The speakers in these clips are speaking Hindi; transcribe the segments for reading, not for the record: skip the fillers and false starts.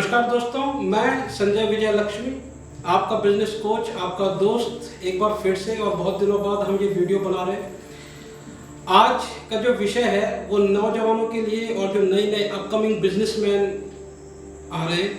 नमस्कार दोस्तों, मैं संजय विजय लक्ष्मी, आपका बिजनेस कोच, आपका दोस्त एक बार फिर से और बहुत दिनों बाद हम ये वीडियो बना रहे हैं। आज का जो विषय है वो नौजवानों के लिए और जो नए नए अपकमिंग बिजनेसमैन आ रहे हैं,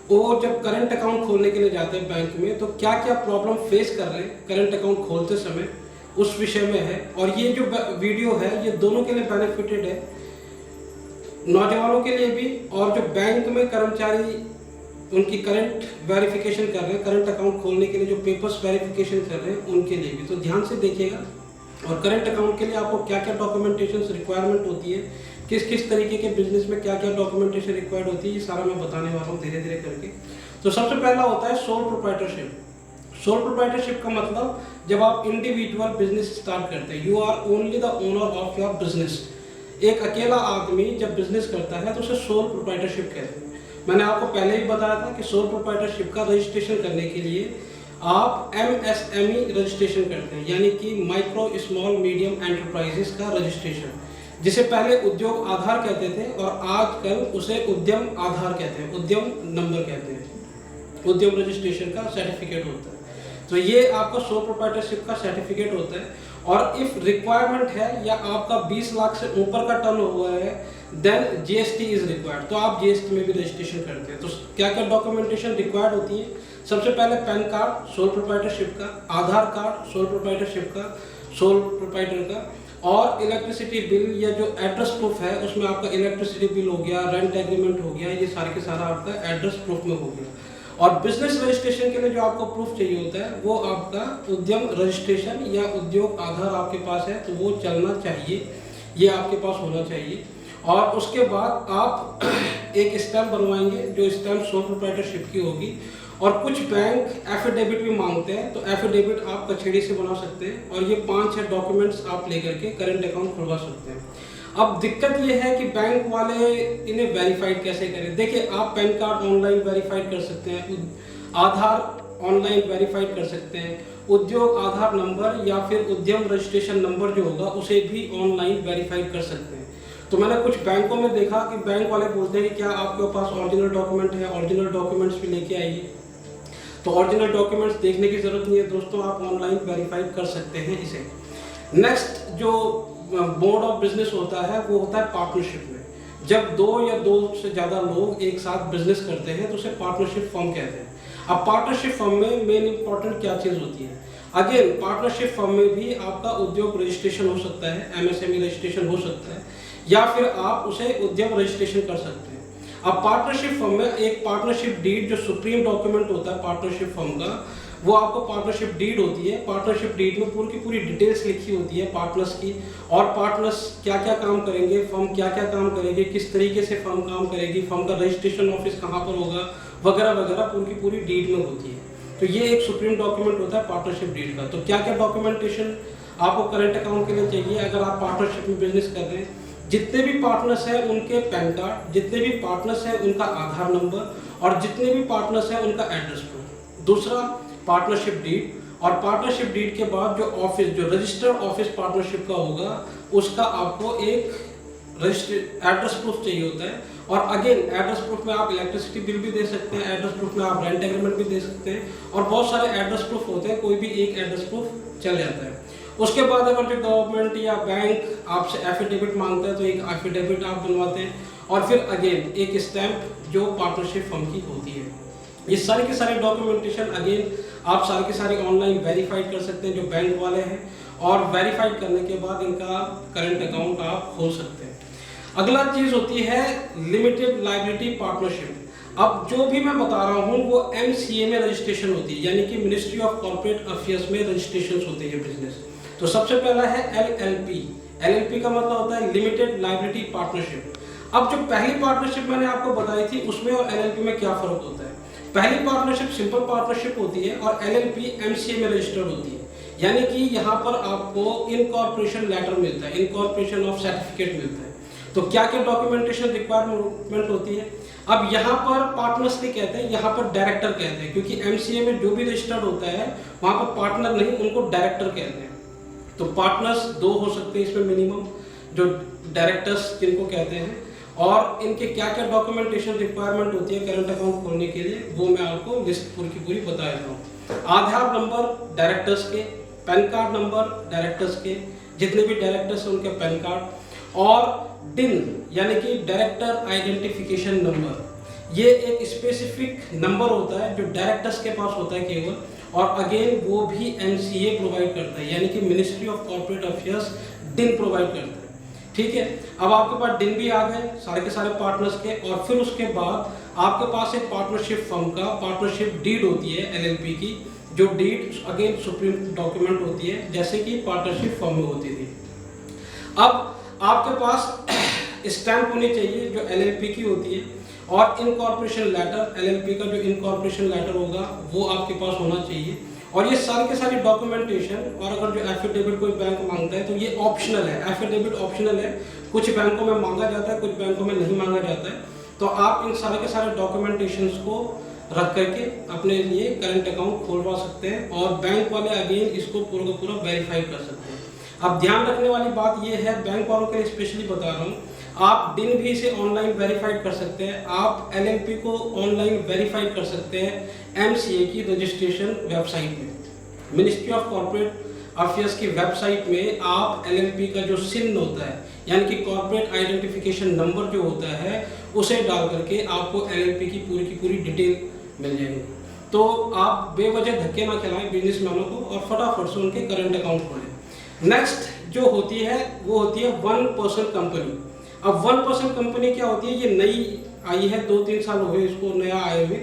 वो जब करंट अकाउंट खोलने के लिए जाते हैं बैंक में तो क्या क्या प्रॉब्लम फेस कर रहे हैं करंट अकाउंट खोलते समय, उस विषय में है। और ये जो वीडियो है ये दोनों के लिए बेनिफिटेड है, नौजवानों के लिए भी और जो बैंक में कर्मचारी उनकी करंट वेरिफिकेशन कर रहे हैं, करंट अकाउंट खोलने के लिए जो पेपर्स वेरिफिकेशन कर रहे हैं उनके लिए भी। तो ध्यान से देखिएगा। और करंट अकाउंट के लिए आपको क्या क्या डॉक्यूमेंटेशन रिक्वायरमेंट होती है, किस किस तरीके के बिजनेस में क्या क्या डॉक्यूमेंटेशन रिक्वायर्ड होती है, ये सारा मैं बताने वाला हूँ धीरे धीरे करके। तो सबसे पहला होता है सोल प्रोप्राइटरशिप। सोल प्रोप्राइटरशिप का मतलब जब आप इंडिविजुअल बिजनेस स्टार्ट करते हैं, you are only the owner of your business. एक अकेला आदमी जब बिजनेस करता है तो उसे सोल प्रोप्राइटरशिप कहते हैं। मैंने आपको पहले ही बताया था कि सोल प्रोप्राइटरशिप का रजिस्ट्रेशन करने के लिए आप MSME रजिस्ट्रेशन करते हैं, यानी कि माइक्रो स्मॉल मीडियम एंटरप्राइजेस का रजिस्ट्रेशन, जिसे पहले उद्योग आधार कहते थे और आजकल उसे उद्यम आधार कहते हैं, उद्यम नंबर कहते हैं। उद्यम रजिस्ट्रेशन का सर्टिफिकेट होता है। तो ये आपका सोल प्रोप्राइटरशिप का सर्टिफिकेट होता है। और इफ रिक्वायरमेंट है या आपका 20 लाख से ऊपर का टर्न हुआ है, देन GST इज रिक्वायर्ड, तो आप GST में भी रजिस्ट्रेशन करते हैं। तो क्या क्या डॉक्यूमेंटेशन रिक्वायर्ड होती है? सबसे पहले पैन कार्ड सोल प्रोप्राइटरशिप का, आधार कार्ड सोल प्रोप्राइटरशिप का, सोल प्रोप्राइटर का, और इलेक्ट्रिसिटी बिल या जो एड्रेस प्रूफ है उसमें आपका इलेक्ट्रिसिटी बिल हो गया, रेंट एग्रीमेंट हो गया, ये सारे के सारा आपका एड्रेस प्रूफ में हो गया। और बिजनेस रजिस्ट्रेशन के लिए जो आपको प्रूफ चाहिए होता है वो आपका उद्यम रजिस्ट्रेशन या उद्योग आधार आपके पास है तो वो चलना चाहिए, ये आपके पास होना चाहिए। और उसके बाद आप एक स्टैम्प बनवाएंगे जो स्टैम्प सोल प्रोप्राइटरशिप की होगी। और कुछ बैंक एफिडेविट भी मांगते हैं, तो एफिडेविट आप कचहरी से बना सकते हैं और ये 5-6 डॉक्यूमेंट्स आप लेकर के करंट अकाउंट खुलवा सकते हैं। अब दिक्कत ये है कि बैंक वाले इन्हें वेरीफाइड कैसे करें। देखिए, आप पैन कार्ड ऑनलाइन वेरीफाइड कर सकते हैं, आधार ऑनलाइन वेरीफाइड कर सकते हैं, उद्योग आधार नंबर या फिर उद्यम रजिस्ट्रेशन नंबर जो होगा उसे भी ऑनलाइन वेरीफाइड कर सकते हैं। तो मैंने कुछ बैंकों में देखा कि बैंक वाले बोलते हैं कि क्या आपके पास ओरिजिनल डॉक्यूमेंट है, ओरिजिनल डॉक्यूमेंट्स भी लेके आइए। तो ओरिजिनल डॉक्यूमेंट्स देखने की जरूरत नहीं है दोस्तों, आप ऑनलाइन वेरीफाइड कर सकते हैं इसे। नेक्स्ट जो मोड ऑफ बिजनेस होता है वो होता है पार्टनरशिप में। जब 2 या 2 से ज़्यादा लोग एक साथ बिजनेस करते हैं तो उसे पार्टनरशिप फर्म कहते हैं। अब पार्टनरशिप फर्म में मेन इंपॉर्टेंट क्या चीज़ होती है? अगेन, पार्टनरशिप फर्म में भी आपका उद्योग रजिस्ट्रेशन हो सकता है, MSME रजिस्ट्रेशन हो सकता है, या फिर आप उसे उद्यम रजिस्ट्रेशन कर सकते हैं। अब पार्टनरशिप फर्म में एक पार्टनरशिप डीड जो सुप्रीम डॉक्यूमेंट होता है पार्टनरशिप फर्म का, वो आपको पार्टनरशिप डीड होती है। पार्टनरशिप डीड में पूरी की पूरी डिटेल्स लिखी होती है पार्टनर्स की, और पार्टनर्स क्या क्या काम करेंगे, फर्म क्या क्या काम करेगी, किस तरीके से फर्म काम करेगी, फर्म का रजिस्ट्रेशन ऑफिस कहाँ पर होगा, वगैरह वगैरह पूरी की पूरी डीड में होती है। तो ये एक सुप्रीम डॉक्यूमेंट होता है पार्टनरशिप डीड का। तो क्या क्या डॉक्यूमेंटेशन आपको करंट अकाउंट के लिए चाहिए अगर आप पार्टनरशिप में बिजनेस कर रहे हैं? जितने भी पार्टनर्स हैं उनके पैन कार्ड, जितने भी पार्टनर्स हैं उनका आधार नंबर, और जितने भी पार्टनर्स हैं उनका एड्रेस प्रूफ। दूसरा, पार्टनरशिप डीड। और पार्टनरशिप डीड के बाद जो ऑफिस, जो रजिस्टर्ड ऑफिस पार्टनरशिप का होगा, उसका आपको एक एड्रेस प्रूफ चाहिए होता है। और अगेन, एड्रेस प्रूफ में आप इलेक्ट्रिसिटी बिल भी दे सकते हैं, एड्रेस प्रूफ में आप रेंट एग्रीमेंट भी दे सकते हैं, और बहुत सारे एड्रेस प्रूफ होते हैं, कोई भी एक एड्रेस प्रूफ चल जाता है। उसके बाद अगर जो गवर्नमेंट या बैंक आपसे एफिडेविट मांगता है तो एक एफिडेविट आप बनवाते हैं, और फिर अगेन एक स्टैम्प जो पार्टनरशिप फर्म की होती है। ये सारे के सारे डॉक्यूमेंटेशन अगेन आप सारे के सारे ऑनलाइन वेरीफाइड कर सकते हैं जो बैंक वाले हैं, और वेरीफाइड करने के बाद इनका करंट अकाउंट आप खोल सकते हैं। अगला चीज़ होती है लिमिटेड लायबिलिटी पार्टनरशिप। अब जो भी मैं बता रहा हूँ वो MCA में रजिस्ट्रेशन होती है, यानी कि मिनिस्ट्री ऑफ कॉर्पोरेट अफेयर्स में रजिस्ट्रेशन होते हैं बिजनेस। तो सबसे पहला है LLP। LLP का मतलब होता है लिमिटेड लायबिलिटी पार्टनरशिप। अब जो पहली पार्टनरशिप मैंने आपको बताई थी उसमें और LLP में क्या फर्क होता है? पहली पार्टनरशिप सिंपल पार्टनरशिप होती है और LLP MCA में रजिस्टर्ड होती है, यानी कि यहाँ पर आपको इनकॉर्पोरेशन लेटर मिलता है, इनकॉर्पोरेशन ऑफ सर्टिफिकेट मिलता है। तो क्या क्या डॉक्यूमेंटेशन रिक्वायरमेंट होती है? अब यहाँ पर पार्टनर्स नहीं कहते हैं, यहाँ पर डायरेक्टर कहते हैं, क्योंकि MCA में जो भी रजिस्टर्ड होता है वहाँ पर पार्टनर नहीं, उनको डायरेक्टर कहते हैं। तो पार्टनर्स 2 हो सकते हैं इसमें मिनिमम, जो डायरेक्टर्स जिनको कहते हैं, और इनके क्या क्या डॉक्यूमेंटेशन रिक्वायरमेंट होती है करंट अकाउंट खोलने के लिए, वो मैं आपको लिस्ट पूरी की पूरी बता देता हूँ। आधार नंबर डायरेक्टर्स के, पैन कार्ड नंबर डायरेक्टर्स के, जितने भी डायरेक्टर्स हैं उनके पैन कार्ड, और डिन यानी कि डायरेक्टर आइडेंटिफिकेशन नंबर। ये एक स्पेसिफिक नंबर होता है जो डायरेक्टर्स के पास होता है केवल, और अगेन वो भी MCA प्रोवाइड करता है, यानी कि मिनिस्ट्री ऑफ कॉर्पोरेट अफेयर्स डिन प्रोवाइड करता है। ठीक है, अब आपके पास डिन भी आ गए सारे के सारे पार्टनर्स के, और फिर उसके बाद आपके पास एक पार्टनरशिप फर्म का पार्टनरशिप डीड होती है LLP की, जो डीड अगेन सुप्रीम डॉक्यूमेंट होती है, जैसे कि पार्टनरशिप फर्म में होती थी। अब आपके पास स्टैंप होनी चाहिए जो LLP की होती है, और इनकॉर्पोरेशन लेटर, LLP का जो इनकॉर्पोरेशन लेटर होगा वो आपके पास होना चाहिए। और ये सारे के सारे डॉक्यूमेंटेशन, और अगर जो एफिडेविट कोई बैंक मांगता है तो ये ऑप्शनल है, एफिडेविट ऑप्शनल है, कुछ बैंकों में मांगा जाता है, कुछ बैंकों में नहीं मांगा जाता है। तो आप इन सारे के सारे डॉक्यूमेंटेशंस को रख करके अपने लिए करंट अकाउंट खोलवा सकते हैं, और बैंक वाले अगेन इसको पूरा का पूरा वेरीफाई कर सकते हैं। अब ध्यान रखने वाली बात यह है, बैंक वालों के लिए स्पेशली बता रहा हूँ, आप डिन भी इसे ऑनलाइन वेरीफाइड कर सकते हैं, आप LLP को ऑनलाइन वेरीफाइड कर सकते हैं MCA की रजिस्ट्रेशन वेबसाइट में। मिनिस्ट्री ऑफ कॉर्पोरेट अफेयर्स की वेबसाइट में आप LLP का जो सिन होता है, यानी कि कॉर्पोरेट आइडेंटिफिकेशन नंबर जो होता है, उसे डाल करके आपको LLP की पूरी डिटेल मिल जाएगी। तो आप बेवजह धक्के ना खिलाएं बिजनेसमैनों को, और फटाफट से उनके करंट अकाउंट खोलें। नेक्स्ट जो होती है वो होती है 1% कंपनी। अब 1% कंपनी क्या होती है, ये नई आई है, 2-3 साल हुए इसको नया आए हुए।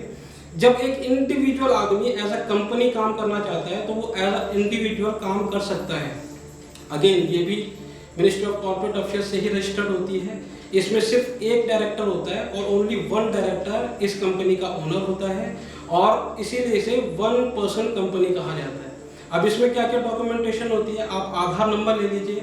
जब एक इंडिविजुअल आदमी एज अ कंपनी काम करना चाहता है तो वो एज अ इंडिविजुअल काम कर सकता है। अगेन ये भी मिनिस्ट्री ऑफ कॉर्पोरेट अफेयर्स से ही रजिस्टर्ड होती है। इसमें सिर्फ एक डायरेक्टर होता है, और ओनली 1 डायरेक्टर इस कंपनी का ओनर होता है, और इसीलिए इसे 1% कंपनी कहा जाता है। अब इसमें क्या क्या डॉक्यूमेंटेशन होती है, आप आधार नंबर ले लीजिए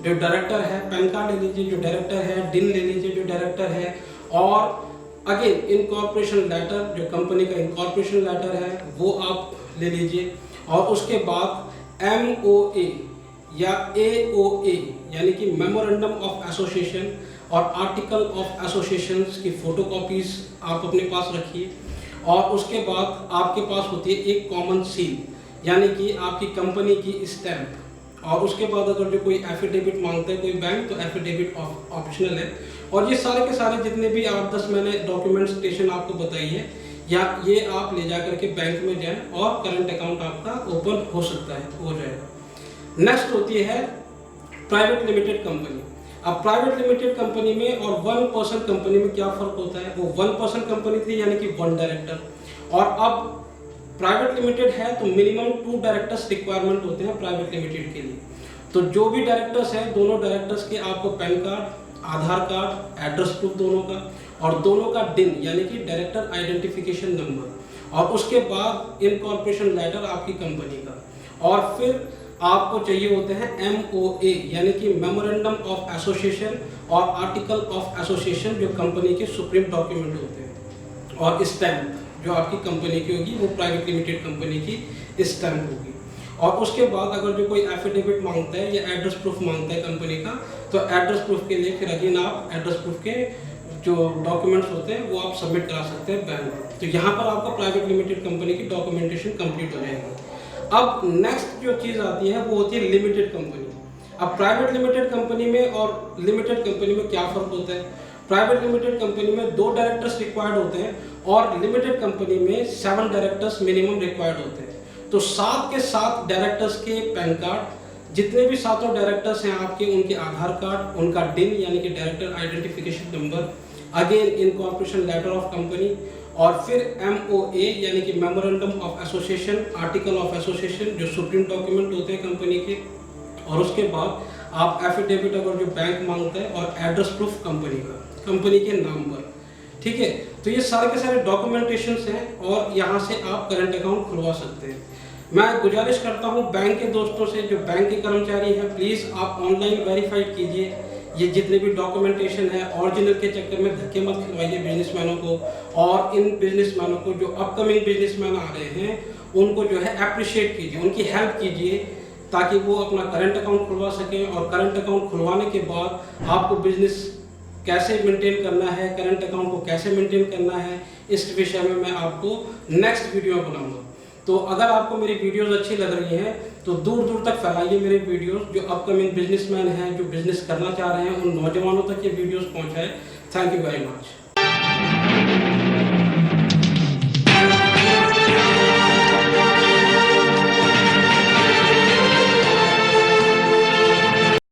जो डायरेक्टर है, पैन कार्ड ले लीजिए जो डायरेक्टर है, डिन ले लीजिए जो डायरेक्टर है, और अगेन इनकॉर्पोरेशन लेटर जो कंपनी का इनकॉर्पोरेशन लेटर है वो आप ले लीजिए, और उसके बाद MOA या AOA यानी कि मेमोरेंडम ऑफ एसोसिएशन और आर्टिकल ऑफ एसोसिएशन की फोटोकॉपीज आप अपने पास रखिए। और उसके बाद आपके पास होती है एक कॉमन सील, यानी कि आपकी कंपनी की स्टैंप। और उसके बाद अगर जो कोई एफिडेविट मांगता है कोई बैंक, तो एफिडेविट ऑप्शनल है। और ये सारे के सारे जितने भी 8-10 मैंने डॉक्यूमेंटेशन आपको बताई है, या ये आप ले जा करके बैंक में जाएं और करंट अकाउंट आपका ओपन हो सकता है, हो जाएगा। नेक्स्ट होती है प्राइवेट लिमिटेड कंपनी। अब प्राइवेट लिमिटेड कंपनी में और 1% कंपनी में क्या फर्क होता है, वो 1% कंपनी थी यानी कि 1 डायरेक्टर, और अब प्राइवेट लिमिटेड है तो मिनिमम 2 डायरेक्टर्स रिक्वायरमेंट होते हैं प्राइवेट लिमिटेड के लिए। तो जो भी डायरेक्टर्स हैं, दोनों डायरेक्टर्स के आपको पैन कार्ड, आधार कार्ड, एड्रेस प्रूफ दोनों का, और दोनों का डिन यानी कि डायरेक्टर आइडेंटिफिकेशन नंबर, और उसके बाद इनकॉर्पोरेशन लेटर आपकी कंपनी का, और फिर आपको चाहिए होते हैं MOA यानी कि मेमोरेंडम ऑफ एसोसिएशन और आर्टिकल ऑफ एसोसिएशन जो कंपनी के सुप्रीम डॉक्यूमेंट होते हैं, और स्टैंप जो आपकी कंपनी की होगी वो प्राइवेट लिमिटेड कंपनी की स्टैंप होगी। और उसके बाद अगर जो कोई एफिडेविट मांगता है या एड्रेस प्रूफ मांगता है कंपनी का, तो एड्रेस प्रूफ के लिए फिर अगेन आप एड्रेस प्रूफ के जो डॉक्यूमेंट्स होते हैं वो आप सबमिट करा सकते हैं बैंक में। तो यहाँ पर आपका प्राइवेट लिमिटेड कंपनी की डॉक्यूमेंटेशन कंप्लीट हो जाएगी। अब नेक्स्ट जो चीज़ आती है वो होती है लिमिटेड कंपनी। अब प्राइवेट लिमिटेड कंपनी में और लिमिटेड कंपनी में क्या फ़र्क होता है? प्राइवेट लिमिटेड कंपनी में 2 डायरेक्टर्स रिक्वायर्ड होते हैं, और लिमिटेड कंपनी में 7 डायरेक्टर्स मिनिमम रिक्वायर्ड होते हैं। तो 7 के 7 डायरेक्टर्स के पैन कार्ड, जितने भी 7 डायरेक्टर्स हैं आपके, उनके आधार कार्ड, उनका डिन यानी कि director identification number, again incorporation letter of company, और फिर MOA यानी कि memorandum of association, article of association जो सुप्रीम डॉक्यूमेंट होते हैं कंपनी के, और उसके बाद आप एफिडेविट अगर जो बैंक मांगता है, और एड्रेस प्रूफ कंपनी का, कंपनी के नाम पर। ठीक है, तो ये सारे के सारे डॉक्यूमेंटेशंस हैं, और यहाँ से आप करंट अकाउंट खुलवा सकते हैं। मैं गुजारिश करता हूँ बैंक के दोस्तों से, जो बैंक के कर्मचारी हैं, प्लीज़ आप ऑनलाइन वेरीफाइड कीजिए ये जितने भी डॉक्यूमेंटेशन है। ओरिजिनल के चक्कर में धक्के मत खिलवाइए बिजनेसमैनों को, और इन बिजनेसमैनों को जो अपकमिंग बिजनेसमैन आ रहे हैं उनको जो है अप्रिशिएट कीजिए, उनकी हेल्प कीजिए, ताकि वो अपना करंट अकाउंट खुलवा सकें, और करंट अकाउंट खुलवाने के बाद आपको बिजनेस कैसे मेंटेन करना है, करंट अकाउंट को कैसे मेंटेन करना है, इस विषय में मैं आपको नेक्स्ट वीडियो में बनाऊंगा। तो अगर आपको मेरी वीडियोस अच्छी लग रही हैं तो दूर दूर तक फैलाइए मेरे वीडियोस। जो अपकमिंग बिजनेसमैन हैं, जो बिजनेस करना चाह रहे हैं, उन नौजवानों तक ये वीडियोस पहुंचाए। Thank you very much.